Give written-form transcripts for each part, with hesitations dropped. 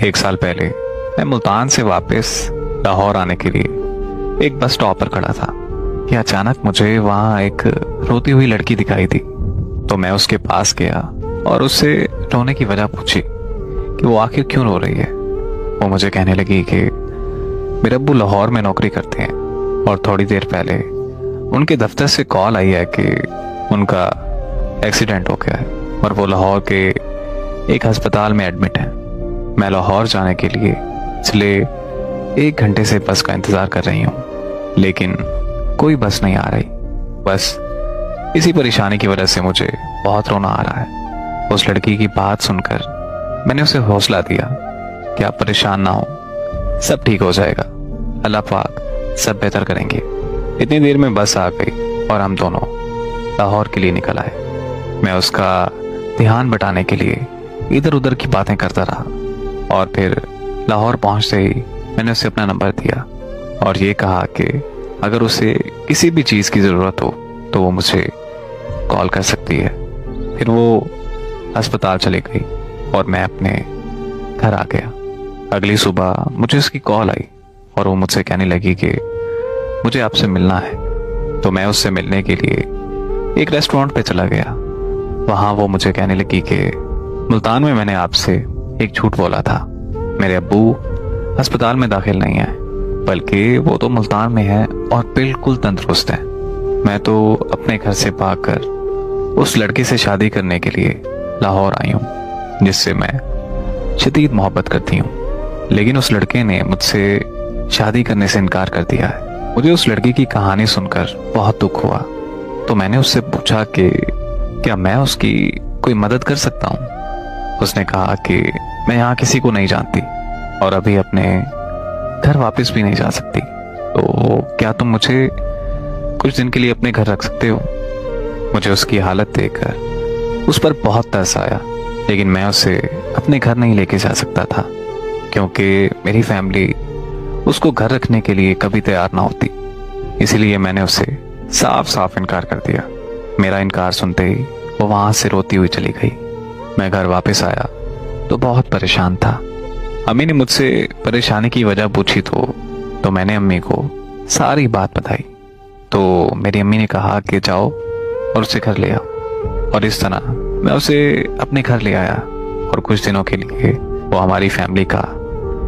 1 साल पहले मैं मुल्तान से वापस लाहौर आने के लिए एक बस स्टॉप पर खड़ा था कि अचानक मुझे वहां एक रोती हुई लड़की दिखाई दी। तो मैं उसके पास गया और उससे रोने की वजह पूछी कि वो आखिर क्यों रो रही है। वो मुझे कहने लगी कि मेरे अब्बू लाहौर में नौकरी करते हैं और थोड़ी देर पहले उनके दफ्तर से कॉल आई है कि उनका एक्सीडेंट हो गया है और वो लाहौर के एक अस्पताल में एडमिट है। मैं लाहौर जाने के लिए पिछले 1 घंटे से बस का इंतजार कर रही हूँ, लेकिन कोई बस नहीं आ रही। बस इसी परेशानी की वजह से मुझे बहुत रोना आ रहा है। उस लड़की की बात सुनकर मैंने उसे हौसला दिया कि आप परेशान ना हो, सब ठीक हो जाएगा, अल्लाह पाक सब बेहतर करेंगे। इतनी देर में बस आ गई और हम दोनों लाहौर के लिए निकल आए। मैं उसका ध्यान बटाने के लिए इधर उधर की बातें करता रहा और फिर लाहौर पहुंचते ही मैंने उसे अपना नंबर दिया और ये कहा कि अगर उसे किसी भी चीज़ की ज़रूरत हो तो वो मुझे कॉल कर सकती है। फिर वो अस्पताल चली गई और मैं अपने घर आ गया। अगली सुबह मुझे उसकी कॉल आई और वो मुझसे कहने लगी कि मुझे आपसे मिलना है। तो मैं उससे मिलने के लिए एक रेस्टोरेंट पे चला गया। वहाँ वो मुझे कहने लगी कि मुल्तान में मैंने आपसे एक झूठ बोला था। मेरे अब्बू अस्पताल में दाखिल नहीं है, बल्कि वो तो मुल्तान में है और बिल्कुल तंदुरुस्त है। मैं तो अपने घर से भागकर उस लड़के से शादी करने के लिए लाहौर आई हूँ, जिससे मैं शदीद मोहब्बत करती हूँ। लेकिन उस लड़के ने मुझसे शादी करने से इनकार कर दिया है। मुझे उस लड़की की कहानी सुनकर बहुत दुख हुआ। तो मैंने उससे पूछा कि क्या मैं उसकी कोई मदद कर सकता हूँ। उसने कहा कि मैं यहाँ किसी को नहीं जानती और अभी अपने घर वापस भी नहीं जा सकती, तो क्या तुम मुझे कुछ दिन के लिए अपने घर रख सकते हो। मुझे उसकी हालत देखकर उस पर बहुत तरस आया, लेकिन मैं उसे अपने घर नहीं लेके जा सकता था क्योंकि मेरी फैमिली उसको घर रखने के लिए कभी तैयार ना होती। इसीलिए मैंने उसे साफ साफ इनकार कर दिया। मेरा इनकार सुनते ही वो वहां से रोती हुई चली गई। मैं घर वापस आया तो बहुत परेशान था। अम्मी ने मुझसे परेशानी की वजह पूछी तो मैंने अम्मी को सारी बात बताई। तो मेरी अम्मी ने कहा कि जाओ और उसे घर ले आओ। और इस तरह मैं उसे अपने घर ले आया और कुछ दिनों के लिए वो हमारी फैमिली का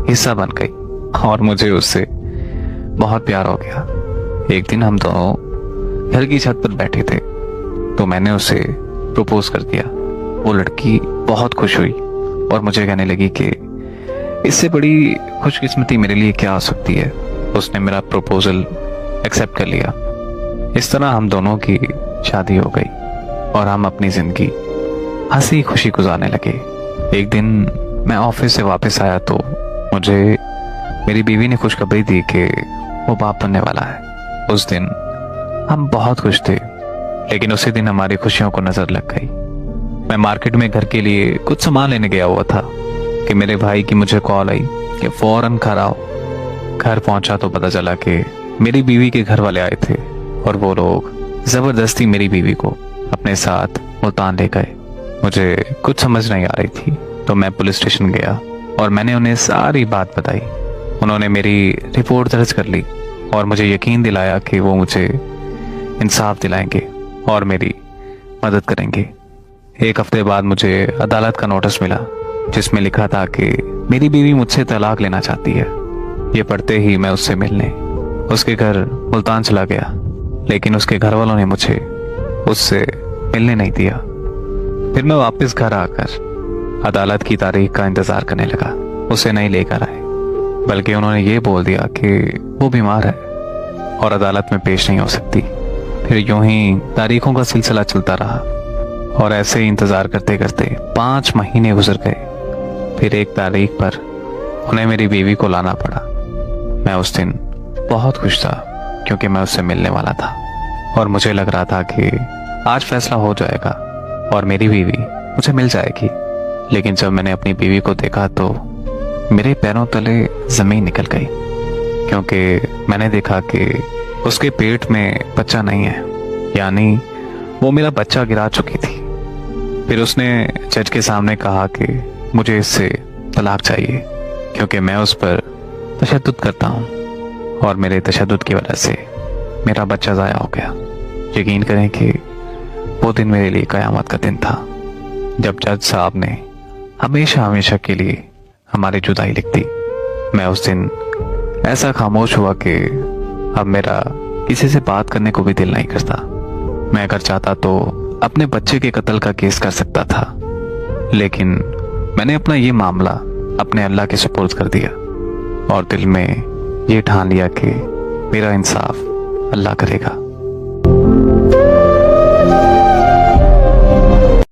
हिस्सा बन गई और मुझे उससे बहुत प्यार हो गया। एक दिन हम दोनों घर की छत पर बैठे थे तो मैंने उसे प्रपोज कर दिया। वो लड़की बहुत खुश हुई और मुझे कहने लगी कि इससे बड़ी खुशकिस्मती मेरे लिए क्या हो सकती है। उसने मेरा प्रपोजल एक्सेप्ट कर लिया। इस तरह हम दोनों की शादी हो गई और हम अपनी जिंदगी हंसी खुशी गुजारने लगे। एक दिन मैं ऑफिस से वापस आया तो मुझे मेरी बीवी ने खुशखबरी दी कि वो बाप बनने वाला है। उस दिन हम बहुत खुश थे, लेकिन उसी दिन हमारी खुशियों को नजर लग गई। मैं मार्केट में घर के लिए कुछ सामान लेने गया हुआ था कि मेरे भाई की मुझे कॉल आई कि फौरन घर आओ। घर पहुंचा तो पता चला कि मेरी बीवी के घर वाले आए थे और वो लोग जबरदस्ती मेरी बीवी को अपने साथ मुल्तान ले गए। मुझे कुछ समझ नहीं आ रही थी तो मैं पुलिस स्टेशन गया और मैंने उन्हें सारी बात बताई। उन्होंने मेरी रिपोर्ट दर्ज कर ली और मुझे यकीन दिलाया कि वो मुझे इंसाफ दिलाएंगे और मेरी मदद करेंगे। 1 हफ्ते बाद मुझे अदालत का नोटिस मिला जिसमें लिखा था कि मेरी बीवी मुझसे तलाक लेना चाहती है। ये पढ़ते ही मैं उससे मिलने उसके घर मुल्तान चला गया, लेकिन उसके घर वालों ने मुझे उससे मिलने नहीं दिया। फिर मैं वापस घर आकर अदालत की तारीख का इंतजार करने लगा। उसे नहीं लेकर आए, बल्कि उन्होंने ये बोल दिया कि वो बीमार है और अदालत में पेश नहीं हो सकती। फिर यूं ही तारीखों का सिलसिला चलता रहा और ऐसे ही इंतजार करते करते 5 महीने गुजर गए। फिर एक तारीख पर उन्हें मेरी बीवी को लाना पड़ा। मैं उस दिन बहुत खुश था क्योंकि मैं उससे मिलने वाला था और मुझे लग रहा था कि आज फैसला हो जाएगा और मेरी बीवी मुझे मिल जाएगी। लेकिन जब मैंने अपनी बीवी को देखा तो मेरे पैरों तले जमीन निकल गई, क्योंकि मैंने देखा कि उसके पेट में बच्चा नहीं है, यानी वो मेरा बच्चा गिरा चुकी थी। फिर उसने जज के सामने कहा कि मुझे इससे तलाक चाहिए क्योंकि मैं उस पर तशद्दुद करता हूँ और मेरे तशद्दुद की वजह से मेरा बच्चा ज़ाया हो गया। यकीन करें कि वो दिन मेरे लिए क़यामत का दिन था, जब जज साहब ने हमेशा हमेशा के लिए हमारी जुदाई लिख दी। मैं उस दिन ऐसा खामोश हुआ कि अब मेरा किसी से बात करने को भी दिल नहीं करता। मैं अगर चाहता तो अपने बच्चे के कत्ल का केस कर सकता था, लेकिन मैंने अपना ये मामला अपने अल्लाह के सुपुर्द कर दिया और दिल में ये ठान लिया कि मेरा इंसाफ अल्लाह करेगा।